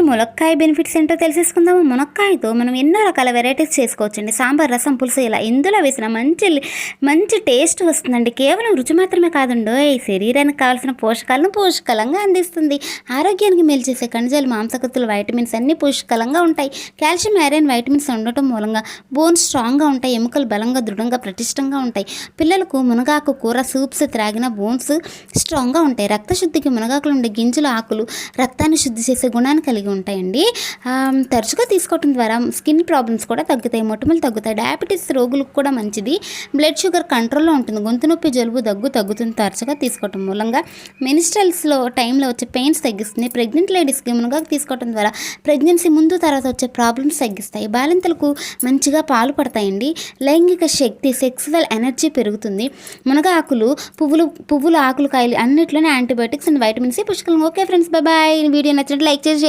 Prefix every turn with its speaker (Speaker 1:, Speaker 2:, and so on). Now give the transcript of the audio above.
Speaker 1: మునక్కాయ బెనిఫిట్స్ ఏంటో తెలిసేసుకుందాము. మునక్కాయతో మనం ఎన్నో రకాల వెరైటీస్ చేసుకోవచ్చండి. సాంబార్, రసం, పులుసు ఇలా ఎందులో వేసినా మంచి టేస్ట్ వస్తుందండి. కేవలం రుచి మాత్రమే కాదండో ఈ శరీరానికి కావాల్సిన పోషకాలను పుష్కలంగా అందిస్తుంది. ఆరోగ్యానికి మేలు చేసే ఖనిజాలు, మాంసకృతులు, వైటమిన్స్ అన్నీ పుష్కలంగా ఉంటాయి. కాల్షియం, ఐరన్, వైటమిన్స్ ఉండటం మూలంగా బోన్స్ స్ట్రాంగ్గా ఉంటాయి. ఎముకలు బలంగా, దృఢంగా, పటిష్టంగా ఉంటాయి. పిల్లలకు మునగాకు కూర సూప్స్ త్రాగిన బోన్స్ స్ట్రాంగ్గా ఉంటాయి. రక్తశుద్ధికి మునగాకులు ఉండే గింజలు, ఆకులు రక్తాన్ని శుద్ధి చేసే గుణాన్ని కలిగి ఉంటాయండి. తరచుగా తీసుకోవడం ద్వారా స్కిన్ ప్రాబ్లమ్స్ కూడా తగ్గుతాయి, మొటిమలు తగ్గుతాయి. డయాబెటీస్ రోగులకు కూడా మంచిది. బ్లడ్ షుగర్ కంట్రోల్లో ఉంటుంది. గొంతు నొప్పి, జలుబు, దగ్గు తగ్గుతుంది తరచుగా తీసుకోవడం మూలంగా. మెనిస్ట్రల్స్లో టైంలో వచ్చే పెయిన్స్ తగ్గిస్తుంది. ప్రెగ్నెంట్ లేడీస్కి మునగాకు తీసుకోవడం ద్వారా ప్రెగ్నెన్సీ ముందు తర్వాత వచ్చే ప్రాబ్లమ్స్ తగ్గిస్తాయి. బాలింతలకు మంచిగా పాలు పడతాయండి. లైంగిక శక్తి, సెక్సువల్ ఎనర్జీ పెరుగుతుంది. మునగ ఆకులు, పువ్వులు, ఆకులు, కాయలు అన్నిట్లోనే యాంటీబయాటిక్స్ అండ్ వైటమిన్ సి పుష్కలంగా. Okay friends, bye. వీడియో నచ్చినట్టు లైక్ చేసి